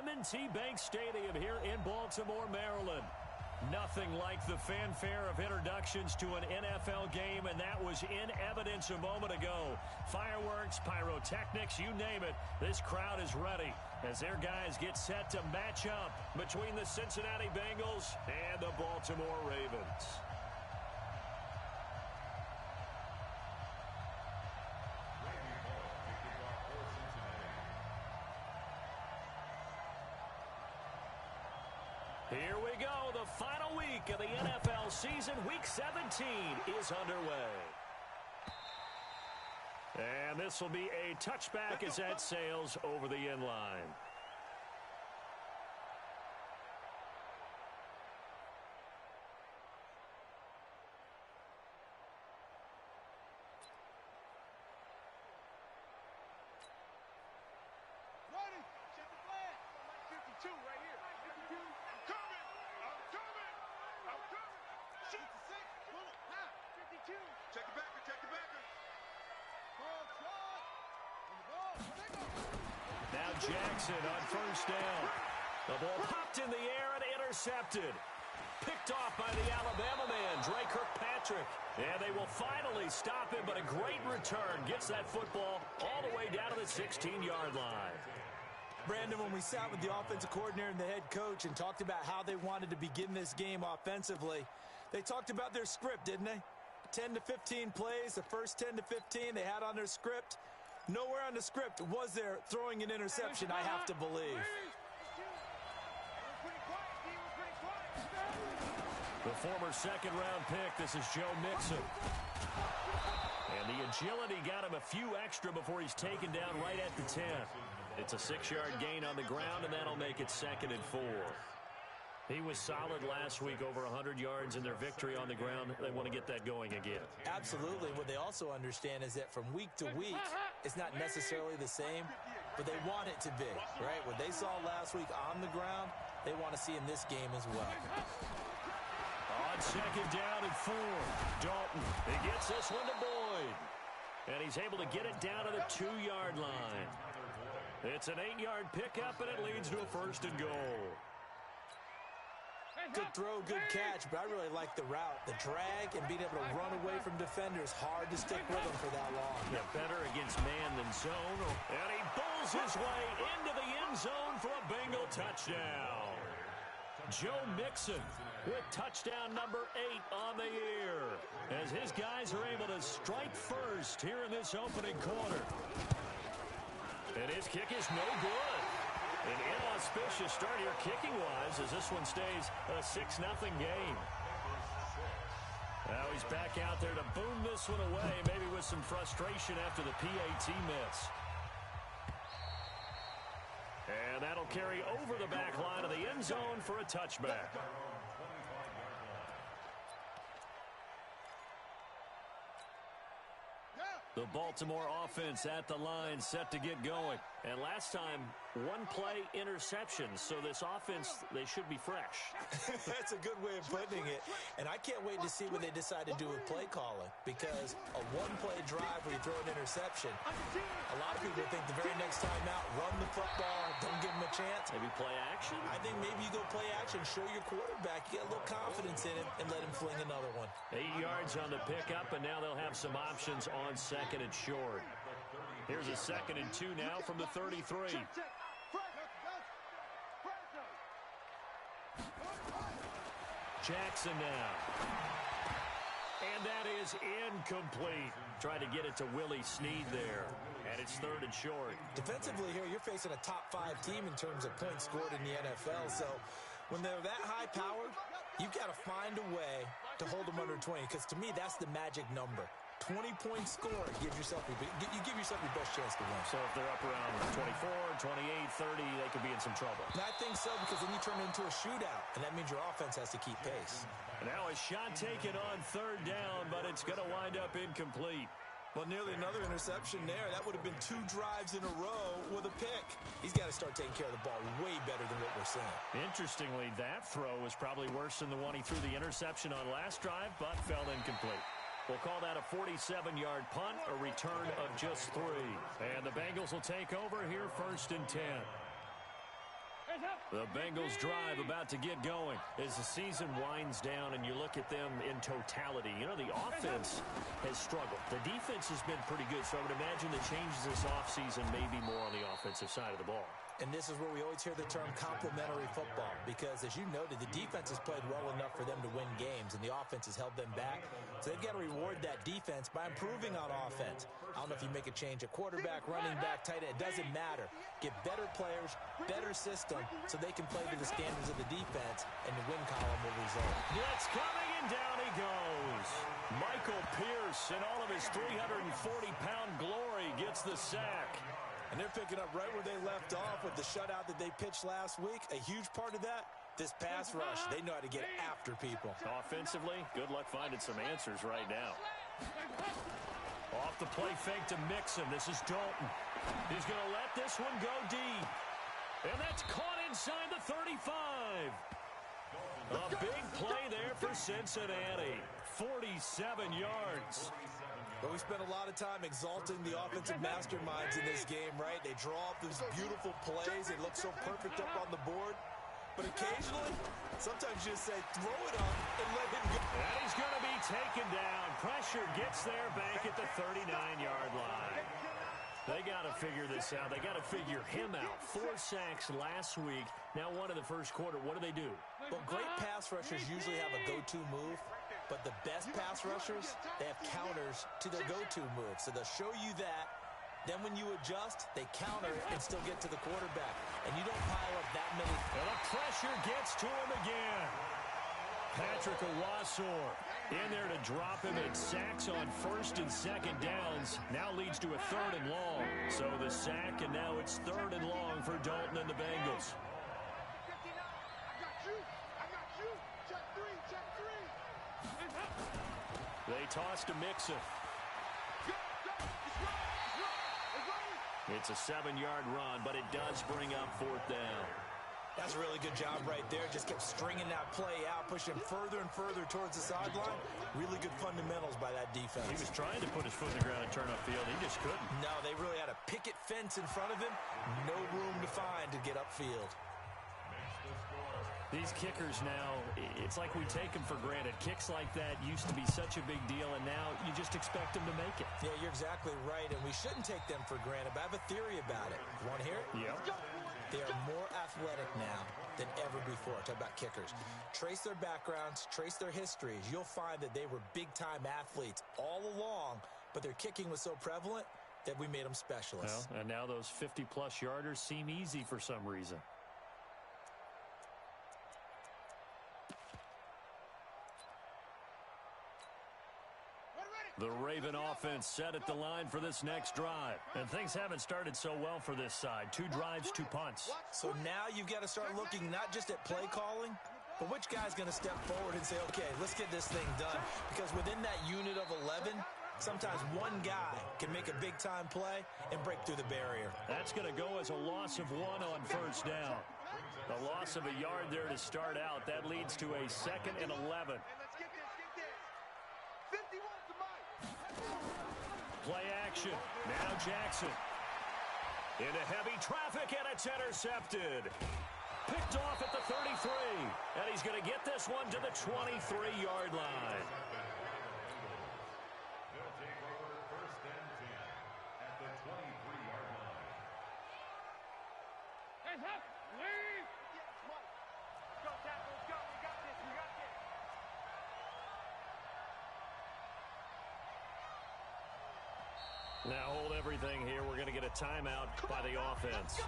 M&T Bank Stadium here in Baltimore, Maryland. Nothing like the fanfare of introductions to an NFL game, and that was in evidence a moment ago. Fireworks, pyrotechnics, you name it, this crowd is ready as their guys get set to match up between the Cincinnati Bengals and the Baltimore Ravens. Here we go. The final week of the NFL season. Week 17 is underway. And this will be a touchback as that sails over the end line. Ready? Check the flag. 52 right here. 52. I'm coming. Shoot the 6. Pull it. Now. 52. Check the backer. Check the backer. Ball slide. Now Jackson on first down. The ball popped in the air and intercepted. Picked off by the Alabama man, Dre Kirkpatrick. And they will finally stop him, but a great return. Gets that football all the way down to the 16-yard line. Brandon, when we sat with the offensive coordinator and the head coach and talked about how they wanted to begin this game offensively, they talked about their script, didn't they? 10 to 15 plays, the first 10 to 15 they had on their script. Nowhere on the script was there throwing an interception, I have to believe. The former second-round pick, this is Joe Mixon. And the agility got him a few extra before he's taken down right at the 10. It's a 6-yard gain on the ground, and that'll make it 2nd and 4. He was solid last week, over 100 yards in their victory on the ground. They want to get that going again. Absolutely. What they also understand is that from week to week, it's not necessarily the same, but they want it to be, right? What they saw last week on the ground, they want to see in this game as well. On 2nd down and 4, Dalton. He gets this one to Boyd. And he's able to get it down to the 2-yard line. It's an 8-yard pickup, and it leads to a 1st and goal. Good throw, good catch, but I really like the route. The drag and being able to run away from defenders, hard to stick with them for that long. Yeah, better against man than zone. And he bulls his way into the end zone for a Bengal touchdown. Joe Mixon with touchdown number 8 on the year as his guys are able to strike first here in this opening quarter. And his kick is no good. An inauspicious start here kicking-wise as this one stays a 6-0 game. Now he's back out there to boom this one away, maybe with some frustration after the PAT miss. And that'll carry over the back line of the end zone for a touchback. The Baltimore offense at the line, set to get going. And last time, one-play interception. So this offense, they should be fresh. That's a good way of putting it. And I can't wait to see what they decide to do with play calling. Because a one-play drive where you throw an interception, a lot of people think the very next time out, run the football, don't give them a chance. Maybe play action? I think maybe you go play action, show your quarterback, you get a little confidence in him, and let him fling another one. 8 yards on the pickup, and now they'll have some options on 2nd and short. Here's a 2nd and 2 now from the 33. Jackson now. And that is incomplete. Tried to get it to Willie Snead there. And it's 3rd and short. Defensively here, you're facing a top-5 team in terms of points scored in the NFL. So when they're that high-powered, you've got to find a way to hold them under 20. Because to me, that's the magic number. 20-point score gives yourself you give yourself your best chance to win. So if they're up around 24, 28, 30, they could be in some trouble. And I think so, because then you turn it into a shootout, and that means your offense has to keep pace. Now a shot taken on 3rd down, but it's going to wind up incomplete. Well, nearly another interception there. That would have been 2 drives in a row with a pick. He's got to start taking care of the ball way better than what we're seeing. Interestingly, that throw was probably worse than the one he threw the interception on last drive, but fell incomplete. We'll call that a 47-yard punt, a return of just 3. And the Bengals will take over here 1st and 10. The Bengals drive about to get going. As the season winds down and you look at them in totality, you know, the offense has struggled. The defense has been pretty good, so I would imagine the changes this offseason may be more on the offensive side of the ball. And this is where we always hear the term complementary football, because as you noted, the defense has played well enough for them to win games, and the offense has held them back. So they've got to reward that defense by improving on offense. I don't know if you make a change at quarterback, running back, tight end. It doesn't matter. Get better players, better system, so they can play to the standards of the defense, and the win column will result. Blitz coming, and down he goes. Michael Pierce, in all of his 340-pound glory, gets the sack. And they're picking up right where they left off with the shutout that they pitched last week. A huge part of that, this pass rush. They know how to get after people. Offensively, good luck finding some answers right now. Off the play fake to Mixon. This is Dalton. He's going to let this one go deep. And that's caught inside the 35. A big play there for Cincinnati. 47 yards. But we spent a lot of time exalting the offensive masterminds in this game, right? They draw up these beautiful plays. They look so perfect up on the board. But occasionally, sometimes you just say, throw it up and let him go. And he's going to be taken down. Pressure gets there back at the 39-yard line. They got to figure this out. They got to figure him out. 4 sacks last week. Now one in the first quarter. What do? Well, great pass rushers usually have a go-to move. But the best pass rushers, they have counters to their go-to move. So they'll show you that. Then when you adjust, they counter and still get to the quarterback. And you don't pile up that many. And the pressure gets to him again. Patrick Owasor in there to drop him, and sacks on first and second downs. Now leads to a 3rd and long. So the sack, and now it's 3rd and long for Dalton and the Bengals. They toss to Mixon. It's a 7-yard run, but it does bring up 4th down. That's a really good job right there. Just kept stringing that play out, pushing further and further towards the sideline. Really good fundamentals by that defense. He was trying to put his foot in the ground and turn upfield. He just couldn't. No, they really had a picket fence in front of him. No room to find to get upfield. These kickers now, it's like we take them for granted. Kicks like that used to be such a big deal, and now you just expect them to make it. Yeah, you're exactly right, and we shouldn't take them for granted, but I have a theory about it. You want to hear it? Yep. They are more athletic now than ever before. Talk about kickers. Trace their backgrounds, trace their histories. You'll find that they were big-time athletes all along, but their kicking was so prevalent that we made them specialists. Well, and now those 50-plus yarders seem easy for some reason. The Raven offense set at the line for this next drive. And things haven't started so well for this side. 2 drives, 2 punts. So now you've got to start looking not just at play calling, but which guy's going to step forward and say, okay, let's get this thing done. Because within that unit of 11, sometimes one guy can make a big-time play and break through the barrier. That's going to go as a loss of 1 on first down. A loss of a yard there to start out. That leads to a 2nd and 11. Play action. Now Jackson. Into heavy traffic, and it's intercepted. Picked off at the 33. And he's going to get this one to the 23-yard line. They'll take over 1st and 10 at the 23-yard line. Hands up! Lead! Go, tackle, go. We got this. We got this. Now hold everything here. We're going to get a timeout by the offense.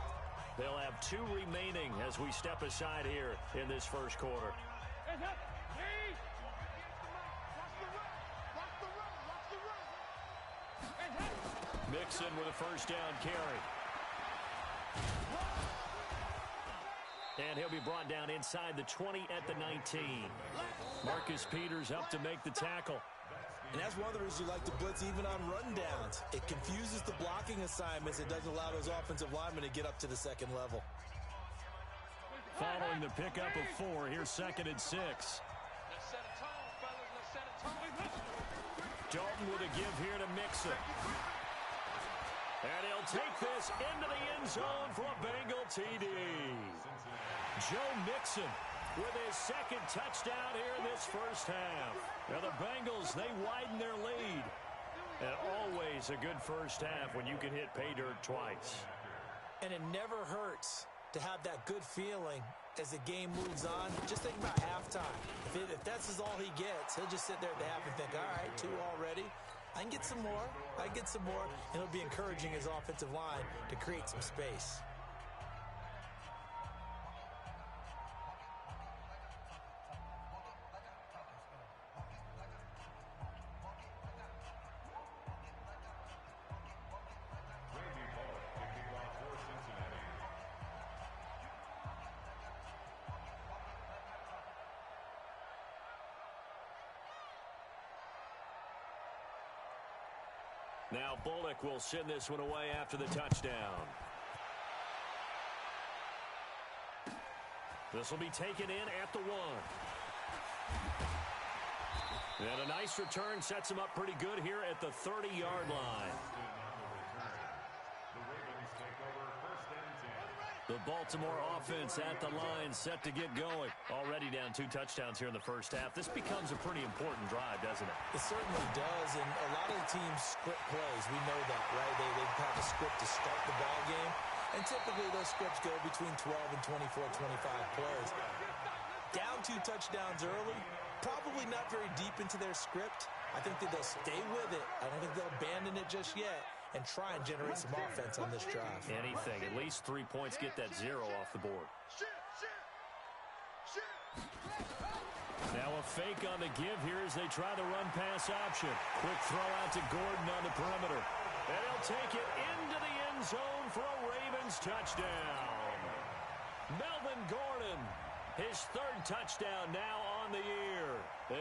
They'll have 2 remaining as we step aside here in this first quarter. Mixon with a first down carry. And he'll be brought down inside the 20 at the 19. Marcus Peters up to make the tackle. And that's one of the reasons you like to blitz even on rundowns. It confuses the blocking assignments. It doesn't allow those offensive linemen to get up to the second level. Following the pickup of 4, here's 2nd and 6. Let's set a tone, fellas. Let's set a tone. Dalton with a give here to Mixon. And he'll take this into the end zone for a Bengal TD. Joe Mixon with his second touchdown here in this first half. Now the Bengals, they widen their lead. And always a good first half when you can hit pay dirt twice. And it never hurts to have that good feeling as the game moves on. Just think about halftime. If that's all he gets, he'll just sit there at the half and think, all right, 2 already. I can get some more. I can get some more. And he'll be encouraging his offensive line to create some space. Now Bullock will send this one away after the touchdown. This will be taken in at the 1. And a nice return sets him up pretty good here at the 30-yard line. The Baltimore offense at the line set to get going. Already down 2 touchdowns here in the first half. This becomes a pretty important drive, doesn't it? It certainly does, and a lot of the teams script plays. We know that, right? They have a script to start the ball game, and typically those scripts go between 12 and 24, 25 plays. Down 2 touchdowns early, probably not very deep into their script. I think that they'll stay with it. I don't think they'll abandon it just yet and try and generate some offense on this drive. Anything. At least 3 points, get that 0 off the board. Now a fake on the give here as they try the run-pass option. Quick throw out to Gordon on the perimeter. And he'll take it into the end zone for a Ravens touchdown. Melvin Gordon, his 3rd touchdown now on the year,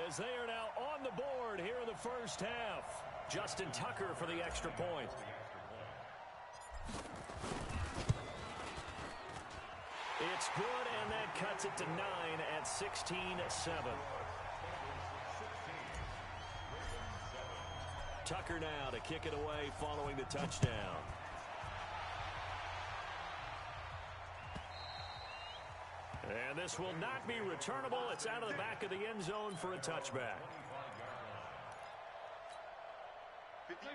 as they are now on the board here in the first half. Justin Tucker for the extra point. It's good, and that cuts it to 9 at 16-7. Tucker now to kick it away following the touchdown. And this will not be returnable. It's out of the back of the end zone for a touchback.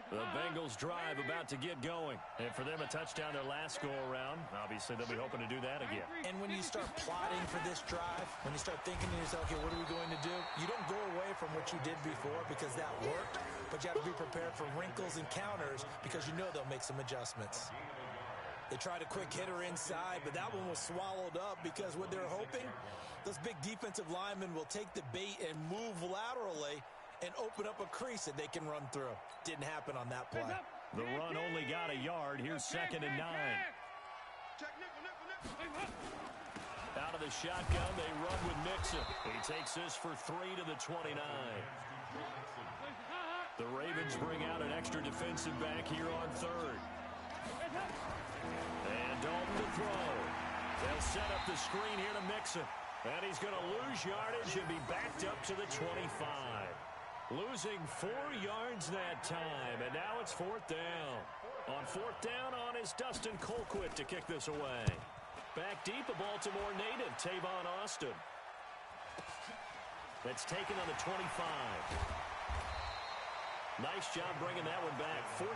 The Bengals drive about to get going. And for them, a touchdown their last go-around. Obviously, they'll be hoping to do that again. And when you start plotting for this drive, when you start thinking to yourself, okay, what are we going to do? You don't go away from what you did before because that worked, but you have to be prepared for wrinkles and counters because you know they'll make some adjustments. They tried a quick hitter inside, but that one was swallowed up because what they're hoping, those big defensive linemen will take the bait and move laterally and open up a crease that they can run through. Didn't happen on that play. The run only got a yard. Here's 2nd and 9. Out of the shotgun, they run with Mixon. He takes this for 3 to the 29. The Ravens bring out an extra defensive back here on 3rd. And Dalton to throw. They'll set up the screen here to Mixon. And he's going to lose yardage and be backed up to the 25. Losing 4 yards that time, and now it's 4th down. On 4th down is Dustin Colquitt to kick this away. Back deep, a Baltimore native, Tavon Austin. That's taken on the 25. Nice job bringing that one back. 14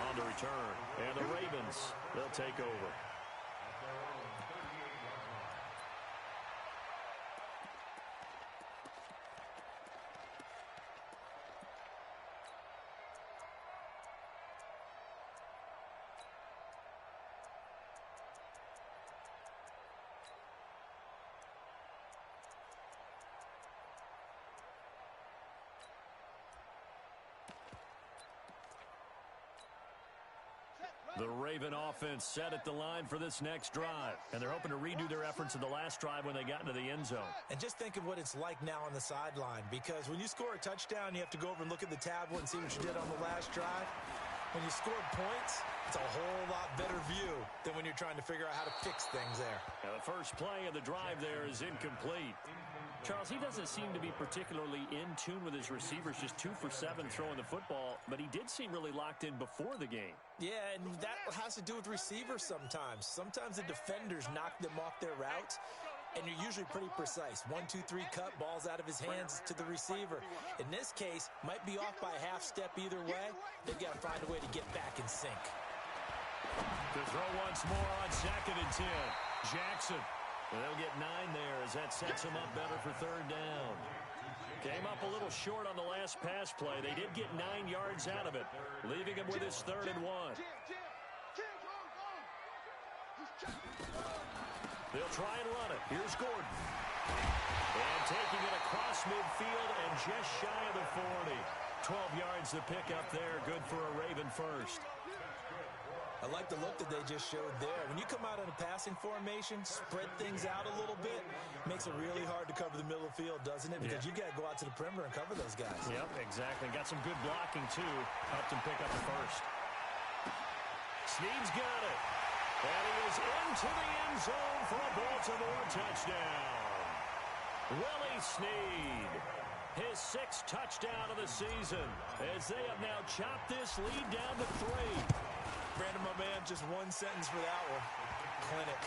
on the return. And the Ravens, they'll take over. The Raven offense set at the line for this next drive. And they're hoping to redo their efforts in the last drive when they got into the end zone. And just think of what it's like now on the sideline. Because when you score a touchdown, you have to go over and look at the tablet and see what you did on the last drive. When you score points, it's a whole lot better view than when you're trying to figure out how to fix things there. Now the first play of the drive there is incomplete. Charles, he doesn't seem to be particularly in tune with his receivers, just 2 for 7 throwing the football, but he did seem really locked in before the game. Yeah, and that has to do with receivers sometimes. Sometimes the defenders knock them off their routes, and you're usually pretty precise. 1, 2, 3 cut, balls out of his hands to the receiver. In this case, might be off by a half step either way. They've got to find a way to get back in sync. To throw once more on 2nd and 10. Jackson. They'll get 9 there as that sets him up better for 3rd down. Came up a little short on the last pass play. They did get 9 yards out of it, leaving him with his 3rd and 1. They'll try and run it. Here's Gordon. And taking it across midfield and just shy of the 40. 12 yards to pick up there. Good for a Raven first. I like the look that they just showed there. When you come out in a passing formation, spread things out a little bit, makes it really hard to cover the middle of the field, doesn't it? Because you got to go out to the perimeter and cover those guys. Yep, exactly. Got some good blocking, too. Helped him pick up the first. Snead's got it. And he is into the end zone for a Baltimore touchdown. Willie Snead, his 6th touchdown of the season, as they have now chopped this lead down to 3. Brandon, my man, just one sentence for that one. Clinic.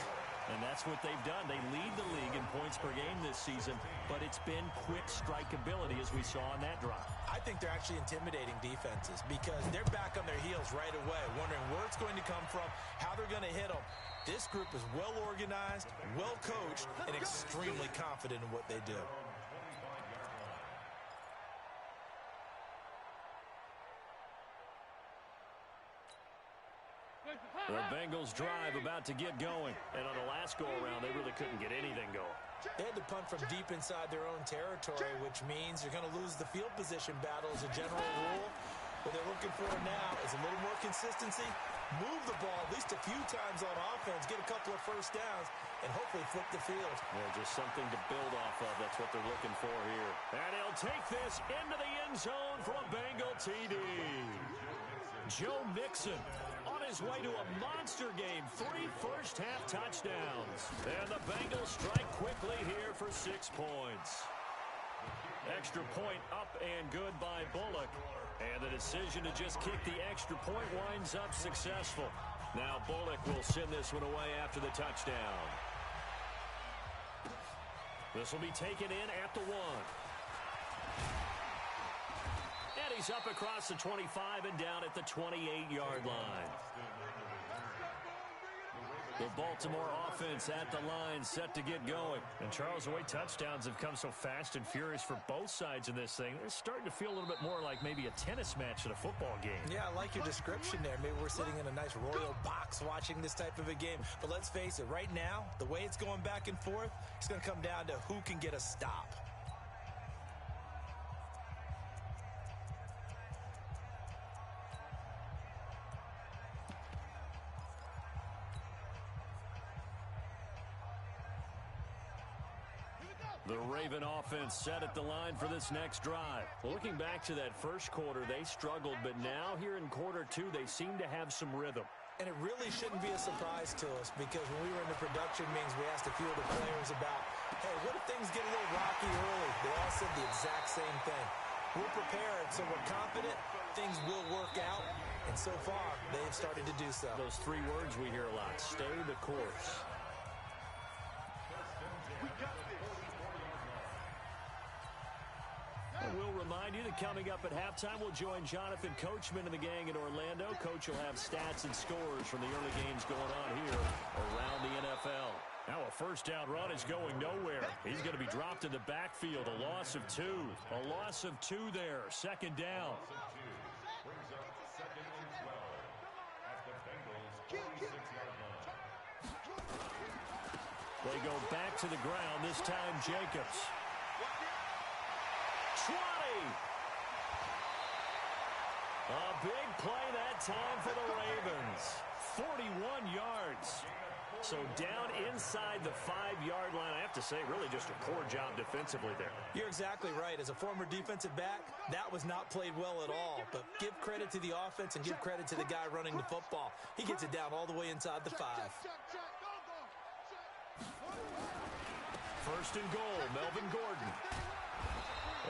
And that's what they've done. They lead the league in points per game this season, but it's been quick strikeability as we saw on that drive. I think they're actually intimidating defenses because they're back on their heels right away, wondering where it's going to come from, how they're going to hit them. This group is well organized, well coached, and extremely confident in what they do. The Bengals drive about to get going. And on the last go-around, they really couldn't get anything going. They had to punt from deep inside their own territory, which means you're going to lose the field position battle as a general rule. What they're looking for now is a little more consistency, move the ball at least a few times on offense, get a couple of first downs, and hopefully flip the field. Yeah, just something to build off of. That's what they're looking for here. And he'll take this into the end zone for a Bengal TD. Joe Mixon on his way to a monster game. 3 first-half touchdowns. And the Bengals strike quickly here for 6 points. Extra point up and good by Bullock. And the decision to just kick the extra point winds up successful. Now Bullock will send this one away after the touchdown. This will be taken in at the 1. And he's up across the 25 and down at the 28-yard line. The Baltimore offense at the line, set to get going. And Charles, the way touchdowns have come so fast and furious for both sides in this thing, they're starting to feel a little bit more like maybe a tennis match at a football game. Yeah, I like your description there. Maybe we're sitting in a nice royal box watching this type of a game. But let's face it, right now, the way it's going back and forth, it's going to come down to who can get a stop. The Raven offense set at the line for this next drive. Looking back to that first quarter, they struggled, but now here in quarter 2, they seem to have some rhythm. And it really shouldn't be a surprise to us because when we were in the production meetings, we asked a few of the players about, hey, what if things get a little rocky early? They all said the exact same thing. We're prepared, so we're confident things will work out. And so far, they have started to do so. Those 3 words we hear a lot, stay the course. We'll remind you that coming up at halftime, we'll join Jonathan Coachman and the gang in Orlando. Coach will have stats and scores from the early games going on here around the NFL. Now a first down run is going nowhere. He's going to be dropped in the backfield. A loss of 2. A loss of 2 there. Second down. Brings up 2nd and 12 at the Bengals' 26-yard line. They go back to the ground, this time Jacobs. 20. A big play that time for the Ravens. 41 yards. So down inside the 5-yard line. I have to say, really just a poor job defensively there. You're exactly right. As a former defensive back, that was not played well at all. But give credit to the offense and give credit to the guy running the football. He gets it down all the way inside the 5. First and goal, Melvin Gordon.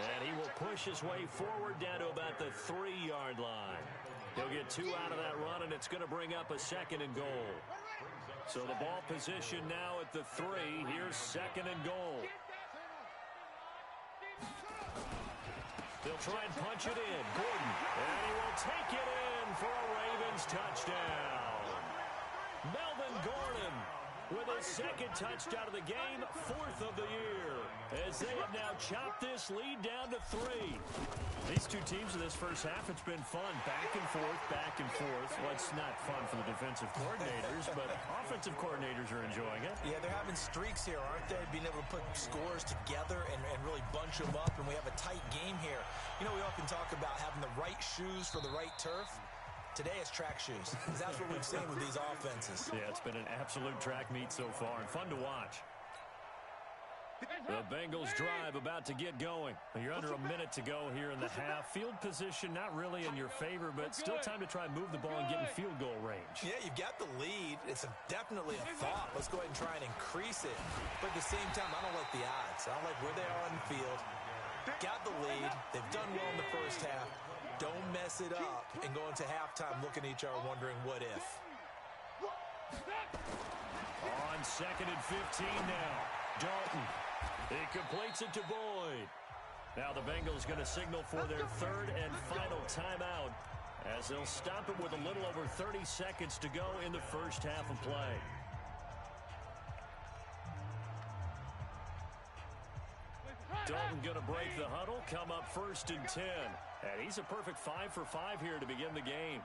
And he will push his way forward down to about the 3-yard line. He'll get 2 out of that run, and it's going to bring up a second and goal. So the ball position now at the 3. Here's second and goal. They'll try and punch it in. Gordon. And he will take it in for a Ravens touchdown. Melvin Gordon with his second touchdown of the game, 4th of the year, as they have now chopped this lead down to 3. These two teams in this first half, it's been fun. Back and forth, back and forth. Well, it's not fun for the defensive coordinators, but offensive coordinators are enjoying it. Yeah, they're having streaks here, aren't they? Being able to put scores together and really bunch them up, and we have a tight game here. You know, we often talk about having the right shoes for the right turf. Today it's track shoes, because that's what we've seen with these offenses. Yeah, it's been an absolute track meet so far, and fun to watch. The Bengals drive about to get going. You're under a minute to go here in the half. Field position not really in your favor, but still time to try and move the ball and get in field goal range. Yeah, you've got the lead. It's definitely a thought. Let's go ahead and try and increase it. But at the same time, I don't like the odds. I don't like where they are on the field. Got the lead. They've done well in the first half. Don't mess it up and go into halftime looking at each other wondering what if. On second and 15 now. Dalton. He completes it to Boyd. Now the Bengals going to signal for their 3rd and final timeout as they'll stop it with a little over 30 seconds to go in the first half of play. Dalton going to break the huddle, come up 1st and 10. And he's a perfect 5 for 5 here to begin the game.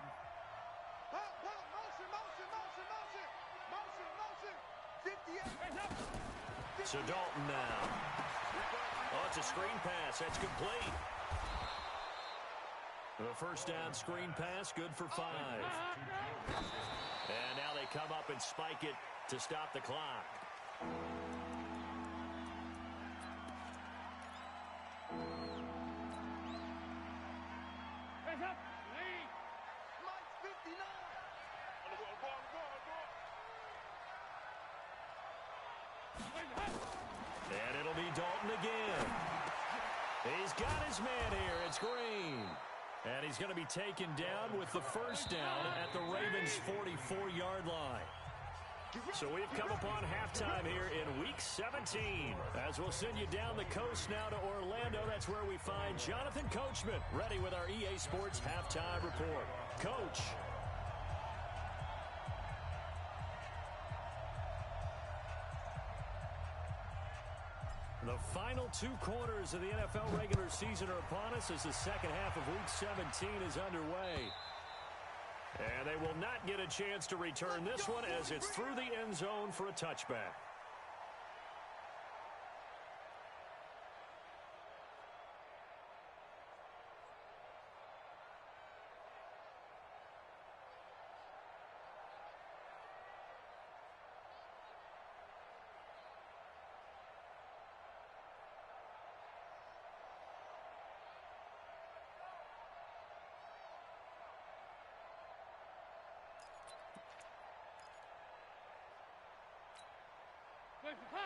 So Dalton now. Oh, it's a screen pass. That's complete. The first down screen pass, good for 5. And now they come up and spike it to stop the clock. And it'll be Dalton again. He's got his man here. It's Green. And he's going to be taken down with the first down at the Ravens' 44-yard line. So we've come upon halftime here in Week 17. As we'll send you down the coast now to Orlando, that's where we find Jonathan Coachman ready with our EA Sports Halftime Report. Coach. The final 2 quarters of the NFL regular season are upon us as the second half of Week 17 is underway. And they will not get a chance to return this one as it's through the end zone for a touchback.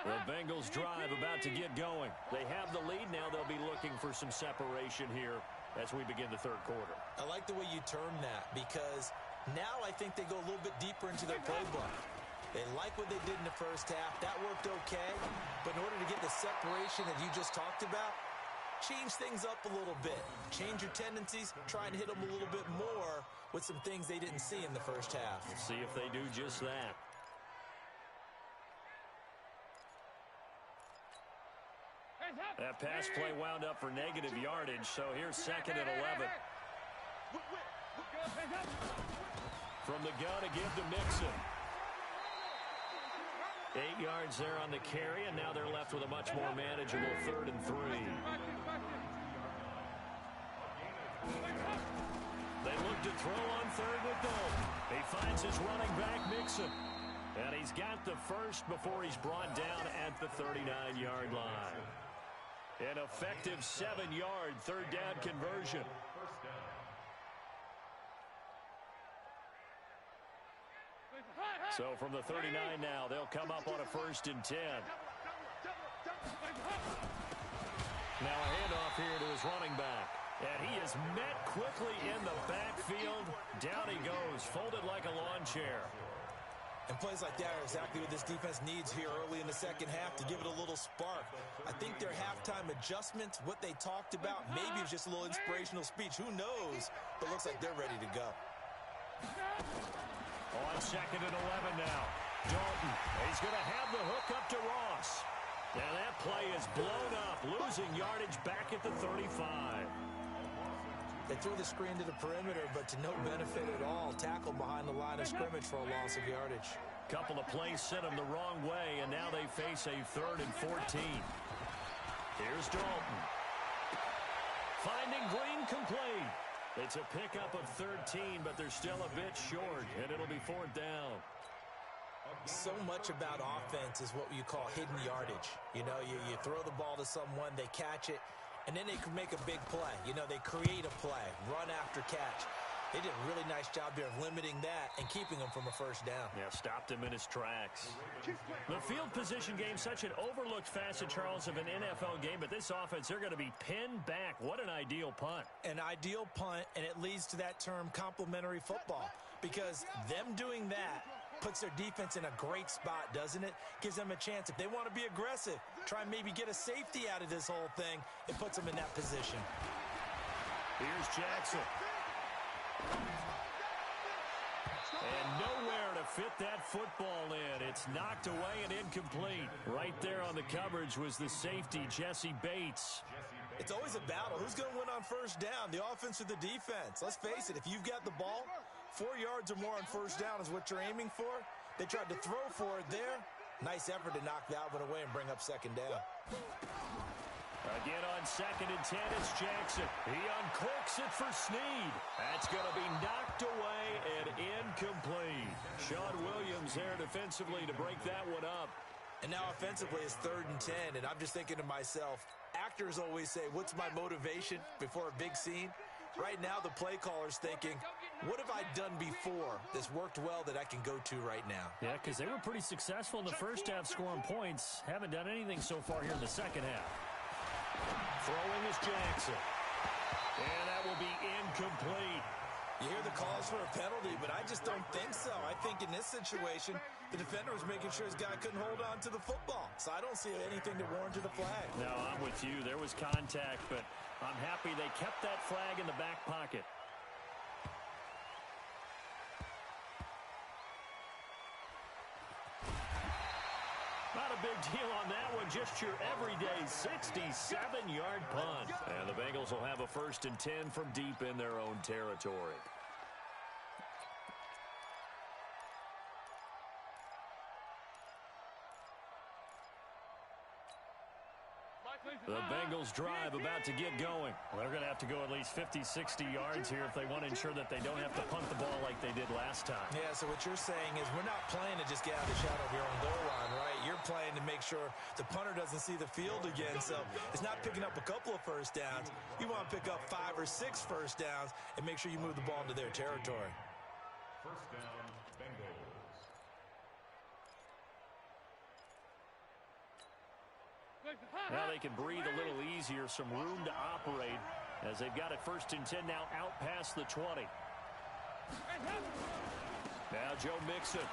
The Bengals drive about to get going. They have the lead now. They'll be looking for some separation here as we begin the 3rd quarter. I like the way you term that because now I think they go a little bit deeper into their playbook. They like what they did in the first half. That worked okay. But in order to get the separation that you just talked about, change things up a little bit. Change your tendencies. Try and hit them a little bit more with some things they didn't see in the first half. We'll see if they do just that. That pass play wound up for negative yardage, so here's second and 11. From the gun to give to Mixon. 8 yards there on the carry, and now they're left with a much more manageable 3rd and 3. They look to throw on 3rd with Dalton. He finds his running back, Mixon. And he's got the first before he's brought down at the 39-yard line. An effective 7-yard third down conversion. So from the 39 now, they'll come up on a 1st and 10. Now a handoff here to his running back. And he is met quickly in the backfield. Down he goes, folded like a lawn chair. And plays like that are exactly what this defense needs here early in the second half to give it a little spark. I think their halftime adjustments, what they talked about, maybe it's just a little inspirational speech. Who knows? But looks like they're ready to go. On 2nd and 11 now. Dalton, he's going to have the hook up to Ross. And that play is blown up, losing yardage back at the 35. They threw the screen to the perimeter, but to no benefit at all. Tackled behind the line of scrimmage for a loss of yardage. Couple of plays sent them the wrong way, and now they face a 3rd and 14. Here's Dalton. Finding Green complete. It's a pickup of 13, but they're still a bit short, and it'll be 4th down. So much about offense is what you call hidden yardage. You know, you throw the ball to someone, they catch it, and then they can make a big play. You know, they create a play, run after catch. They did a really nice job here of limiting that and keeping him from a 1st down. Yeah, stopped him in his tracks. The field position game, such an overlooked facet, Charles, of an NFL game, but this offense, they're going to be pinned back. What an ideal punt. An ideal punt, and it leads to that term complementary football, because them doing that puts their defense in a great spot, doesn't it? Gives them a chance. If they want to be aggressive, try and maybe get a safety out of this whole thing, it puts them in that position. Here's Jackson. And nowhere to fit that football in. It's knocked away and incomplete. Right there on the coverage was the safety, Jesse Bates. It's always a battle. Who's going to win on 1st down, the offense or the defense? Let's face it, if you've got the ball, 4 yards or more on 1st down is what you're aiming for. They tried to throw for it there. Nice effort to knock that one away and bring up 2nd down. Again on 2nd and 10, it's Jackson. He uncorks it for Snead. That's going to be knocked away and incomplete. Sean Williams there defensively to break that one up. And now offensively it's 3rd and 10, and I'm just thinking to myself, actors always say, what's my motivation before a big scene? Right now the play caller's thinking, what have I done before that's worked well that I can go to right now? Yeah, because they were pretty successful in the 1st half scoring points. Haven't done anything so far here in the 2nd half. Throwing is Jackson. And that will be incomplete. You hear the calls for a penalty, but I just don't think so. I think in this situation, the defender was making sure his guy couldn't hold on to the football. So I don't see anything to warrant the flag. No, I'm with you. There was contact, but I'm happy they kept that flag in the back pocket. Not a big deal on that one. Just your everyday 67-yard punt. And the Bengals will have a 1st and 10 from deep in their own territory. The Bengals drive about to get going. They're going to have to go at least 50, 60 yards here if they want to ensure that they don't have to punt the ball like they did last time. Yeah, so what you're saying is we're not playing to just get out of the shadow of your own goal line, right? You're playing to make sure the punter doesn't see the field again. So it's not picking up a couple of 1st downs. You want to pick up 5 or 6 1st downs and make sure you move the ball into their territory. 1st down, Bengals. Now they can breathe a little easier, some room to operate as they've got it 1st and 10 now out past the 20. Now Joe Mixon.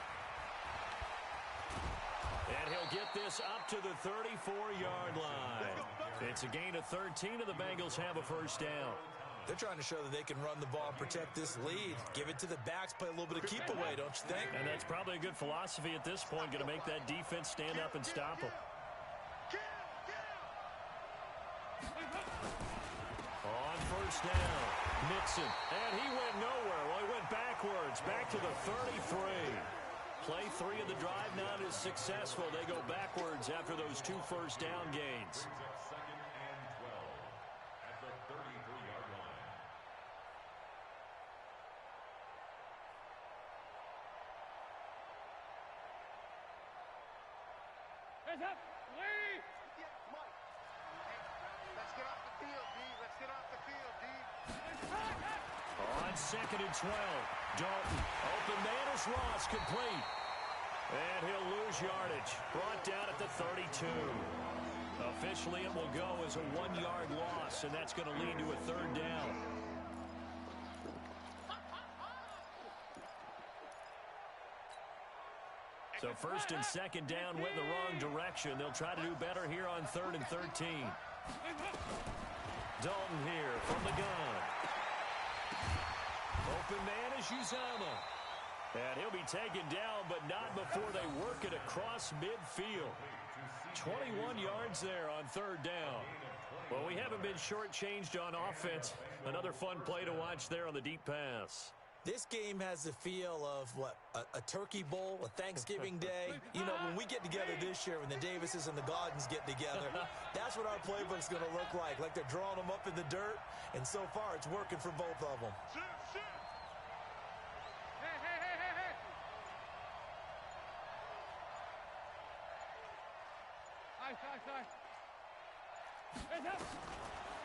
And he'll get this up to the 34-yard line. It's a gain of 13, and the Bengals have a 1st down. They're trying to show that they can run the ball and protect this lead. Give it to the backs, play a little bit of keep away, don't you think? And that's probably a good philosophy at this point, going to make that defense stand up and stop them. On 1st down, Mixon, and he went nowhere. Well, he went backwards, back to the 33. Play 3 of the drive not as successful. They go backwards after those 2 1st down gains. 2nd and 12 at the 33-yard line. Hands up. Lead. Mike. Let's get off the field, D. Let's get off the field, D. On 2nd and 12. Dalton. Open man is Ross, complete. And he'll lose yardage. Brought down at the 32. Officially, it will go as a 1-yard loss, and that's going to lead to a 3rd down. So 1st and 2nd down went the wrong direction. They'll try to do better here on 3rd and 13. Dalton here from the gun. Open man is Uzama. And he'll be taken down, but not before they work it across midfield. 21 yards there on 3rd down. Well, we haven't been shortchanged on offense. Another fun play to watch there on the deep pass. This game has the feel of, what, a turkey bowl, a Thanksgiving day. You know, when we get together this year, when the Davises and the Gaudens get together, that's what our playbook's going to look like they're drawing them up in the dirt, and so far it's working for both of them.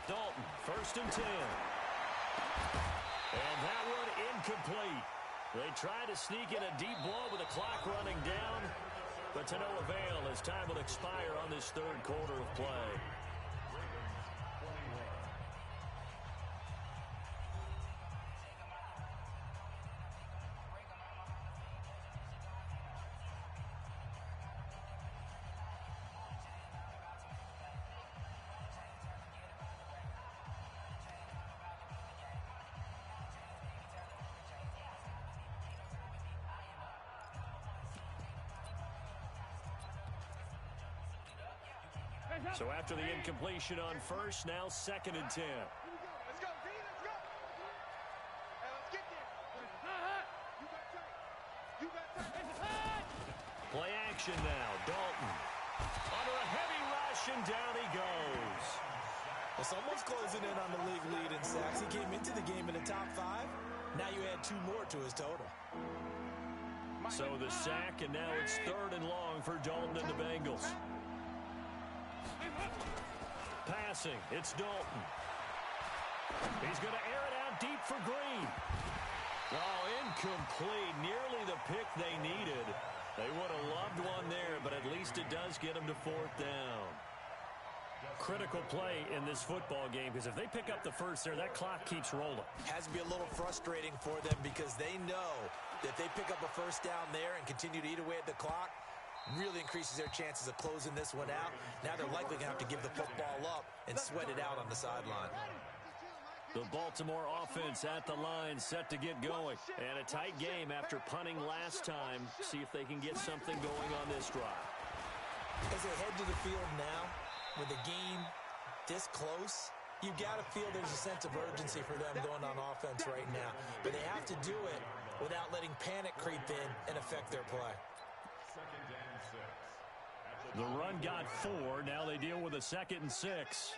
Dalton, 1st and 10. And that one incomplete. They try to sneak in a deep ball with the clock running down, but to no avail as time will expire on this 3rd quarter of play. So after the incompletion on 1st, now 2nd and 10. Let's go, D. Let's go. Hey, let's get there. You got time. Play action now. Dalton. Under a heavy rush, and down he goes. Well, someone's closing in on the league lead in sacks. He came into the game in the top 5. Now you add 2 more to his total. So the sack, and now it's 3rd and long for Dalton and the Bengals. Passing, it's Dalton. He's going to air it out deep for Green. Oh, incomplete. Nearly the pick they needed. They would have loved one there, but at least it does get them to 4th down. Critical play in this football game, because if they pick up the 1st there, that clock keeps rolling. Has to be a little frustrating for them because they know that they pick up a 1st down there and continue to eat away at the clock. Really increases their chances of closing this one out. Now they're likely going to have to give the football up and sweat it out on the sideline. The Baltimore offense at the line, set to get going. And a tight game after punting last time. See if they can get something going on this drive. As they head to the field now, with the game this close, you got to feel there's a sense of urgency for them going on offense right now. But they have to do it without letting panic creep in and affect their play. The run got 4. Now they deal with a 2nd and 6.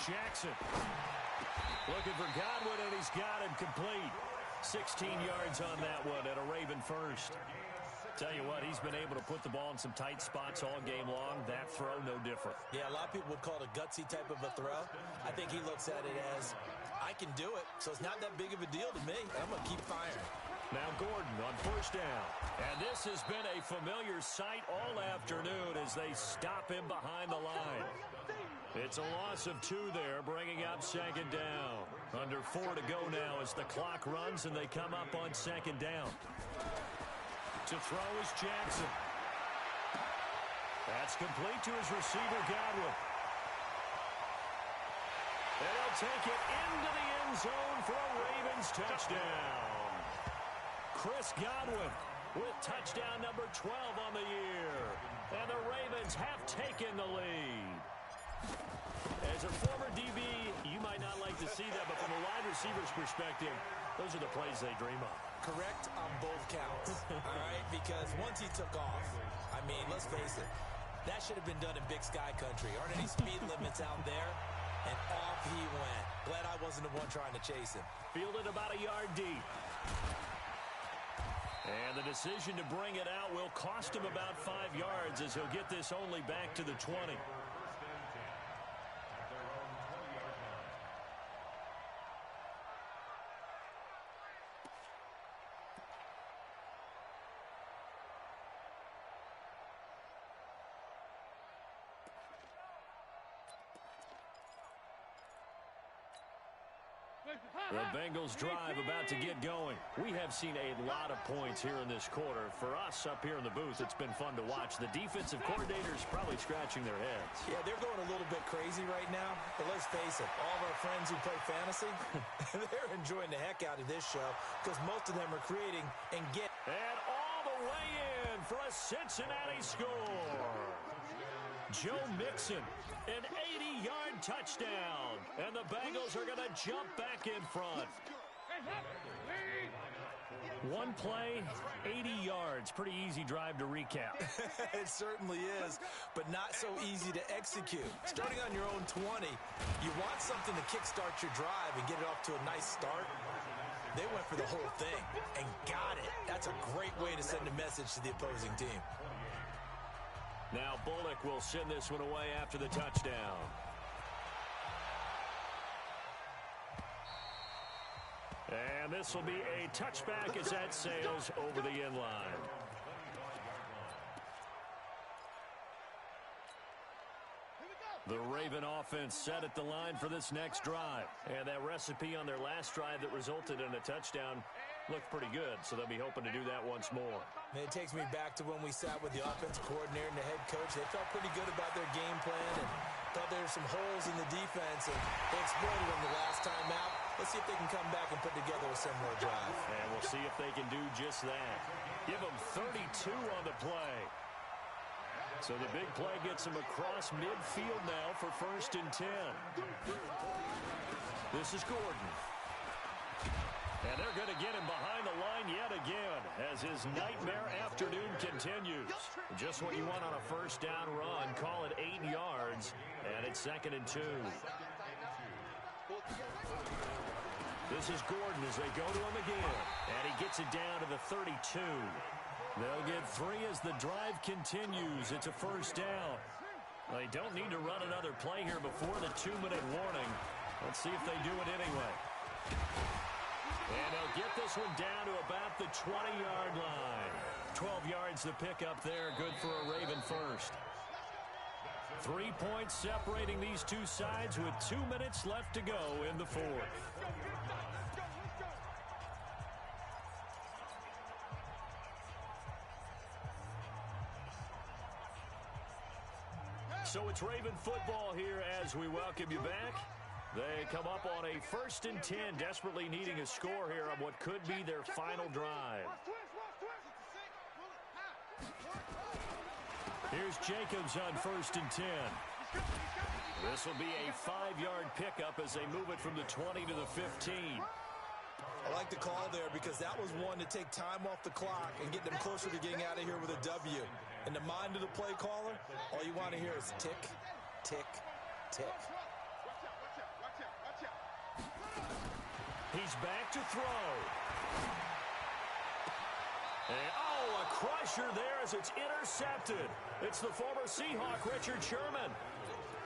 Jackson looking for Godwin, and he's got him complete. 16 yards on that one at a Raven 1st. Tell you what, he's been able to put the ball in some tight spots all game long. That throw, no different. Yeah, a lot of people would call it a gutsy type of a throw. I think he looks at it as, I can do it, so it's not that big of a deal to me. I'm going to keep firing. Now Gordon on 1st down. And this has been a familiar sight all afternoon as they stop him behind the line. It's a loss of 2 there, bringing up 2nd down. Under 4 to go now as the clock runs and they come up on 2nd down. To throw is Jackson. That's complete to his receiver, Godwin. And he'll take it into the end zone for a Ravens touchdown. Chris Godwin with touchdown number 12 on the year. And the Ravens have taken the lead. As a former DB, you might not like to see that, but from a wide receiver's perspective, those are the plays they dream of. Correct on both counts, all right? Because once he took off, I mean, let's face it, that should have been done in Big Sky Country. Aren't any speed limits out there? And off he went. Glad I wasn't the one trying to chase him. Fielded about a yard deep. And the decision to bring it out will cost him about 5 yards as he'll get this only back to the 20. First and 10 at their own 20-yard line. The Bengals drive about to get going. We have seen a lot of points here in this quarter. For us up here in the booth, it's been fun to watch. The defensive coordinators probably scratching their heads. Yeah, they're going a little bit crazy right now. But let's face it, all of our friends who play fantasy, they're enjoying the heck out of this show because most of them are creating and get. And all the way in for a Cincinnati score. Joe Mixon, an 80-yard touchdown. And the Bengals are going to jump back in front. One play, 80 yards. Pretty easy drive to recap. It certainly is, but not so easy to execute. Starting on your own 20, you want something to kickstart your drive and get it off to a nice start. They went for the whole thing and got it. That's a great way to send a message to the opposing team. Now Bullock will send this one away after the touchdown. And this will be a touchback as that sails over the end line. The Raven offense set at the line for this next drive. And that recipe on their last drive that resulted in a touchdown looked pretty good, so they'll be hoping to do that once more. And it takes me back to when we sat with the offensive coordinator and the head coach. They felt pretty good about their game plan and thought there were some holes in the defense, and they exploited them the last time out. Let's see if they can come back and put together a similar drive. And we'll see if they can do just that. Give them 32 on the play. So the big play gets them across midfield now for 1st and 10. This is Gordon. And they're going to get him behind the line yet again as his nightmare afternoon continues. Just what you want on a first down run. Call it 8 yards, and it's 2nd and 2. This is Gordon as they go to him again, and he gets it down to the 32. They'll get 3 as the drive continues. It's a first down. They don't need to run another play here before the 2-minute warning. Let's see if they do it anyway. And they'll get this one down to about the 20-yard line. 12 yards to pick up there. Good for a Raven first. 3 points separating these two sides with 2 minutes left to go in the fourth. So it's Raven football here as we welcome you back. They come up on a 1st and 10, desperately needing a score here on what could be their final drive. Here's Jacobs on 1st and 10. This will be a 5-yard pickup as they move it from the 20 to the 15. I like the call there because that was one to take time off the clock and get them closer to getting out of here with a W. In the mind of the play caller, all you want to hear is tick, tick, tick. He's back to throw. And, a crusher there as it's intercepted. It's the former Seahawk, Richard Sherman.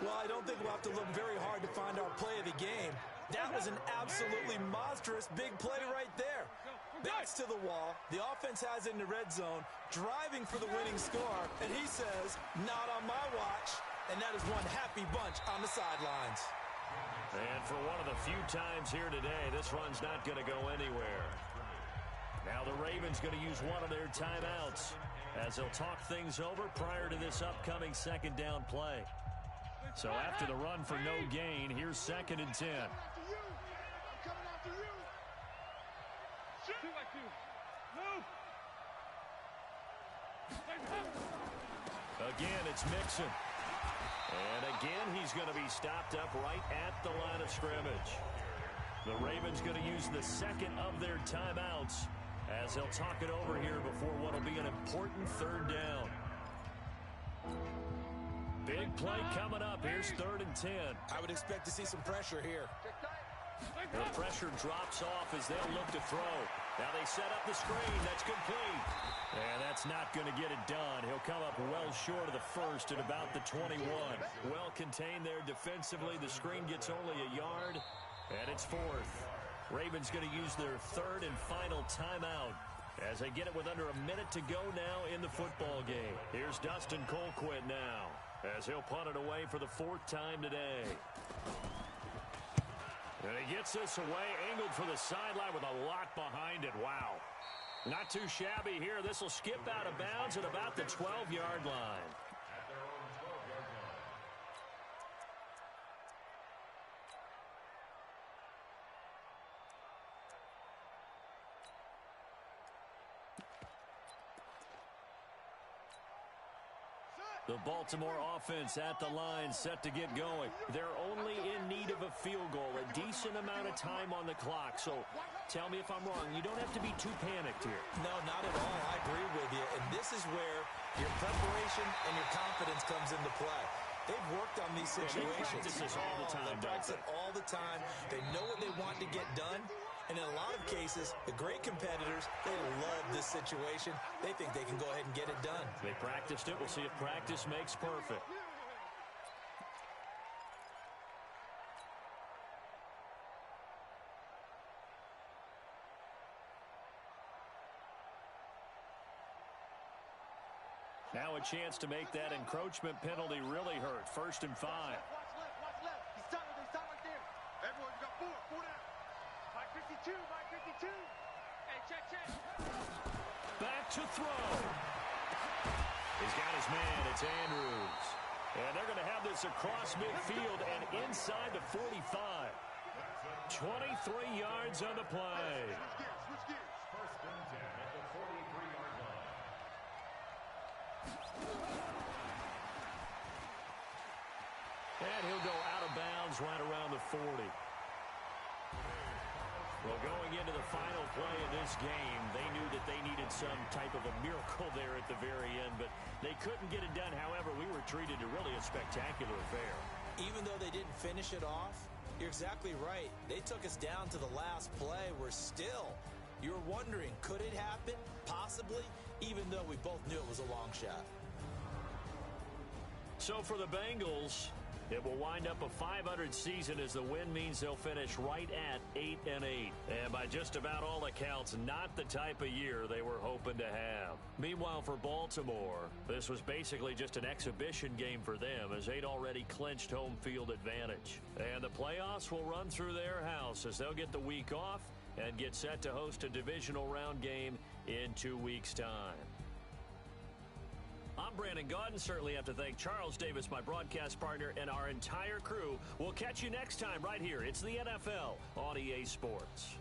Well, I don't think we'll have to look very hard to find our play of the game. That was an absolutely monstrous big play right there. Backs to the wall. The offense has it in the red zone, driving for the winning score, and he says, not on my watch. And that is one happy bunch on the sidelines. And for one of the few times here today, this run's not going to go anywhere. Now the Ravens going to use one of their timeouts as they'll talk things over prior to this upcoming 2nd down play. So after the run for no gain, here's 2nd and 10. Again, it's Mixon. And again, he's going to be stopped up right at the line of scrimmage. The Ravens going to use the 2nd of their timeouts as they'll talk it over here before what will be an important 3rd down. Big play coming up. Here's 3rd and 10. I would expect to see some pressure here. The pressure drops off as they'll look to throw. Now they set up the screen. That's complete. And that's not going to get it done. He'll come up well short of the first at about the 21. Well contained there defensively. The screen gets only a yard, and it's fourth. Ravens going to use their third and final timeout as they get it with under a minute to go now in the football game. Here's Dustin Colquitt now as he'll punt it away for the fourth time today. And he gets this away, angled for the sideline with a lot behind it. Wow. Not too shabby here. This will skip out of bounds at about the 12-yard line. At their own 12-yard line. The Baltimore offense at the line, set to get going. They're only in need of a field goal, a decent amount of time on the clock. So tell me if I'm wrong. You don't have to be too panicked here. No, not at all. I agree with you. And this is where your preparation and your confidence comes into play. They've worked on these situations. They practice this all the time, They practice it all the time. They know what they want to get done. And in a lot of cases, the great competitors, they love this situation. They think they can go ahead and get it done. They practiced it. We'll see if practice makes perfect. Now a chance to make that encroachment penalty really hurt. 1st and 5. Watch left. He's stopped right there. Everyone, you got four down. Mike 52. Hey, check. Back to throw. He's got his man. It's Andrews. And they're going to have this across midfield and inside the 45. 23 yards on the play. Switch gears. 1st and 10 at the 43-yard line. And he'll go out of bounds right around the 40. Well, going into the final play of this game, they knew that they needed some type of a miracle there at the very end, but they couldn't get it done. However, we were treated to really a spectacular affair. Even though they didn't finish it off, you're exactly right. They took us down to the last play. You're wondering, could it happen? Possibly, even though we both knew it was a long shot. So for the Bengals, it will wind up a .500 season as the win means they'll finish right at 8-8. And by just about all accounts, not the type of year they were hoping to have. Meanwhile, for Baltimore, this was basically just an exhibition game for them as they'd already clinched home field advantage. And the playoffs will run through their house as they'll get the week off and get set to host a divisional round game in 2 weeks' time. I'm Brandon Gaudin. Certainly have to thank Charles Davis, my broadcast partner, and our entire crew. We'll catch you next time right here. It's the NFL on EA Sports.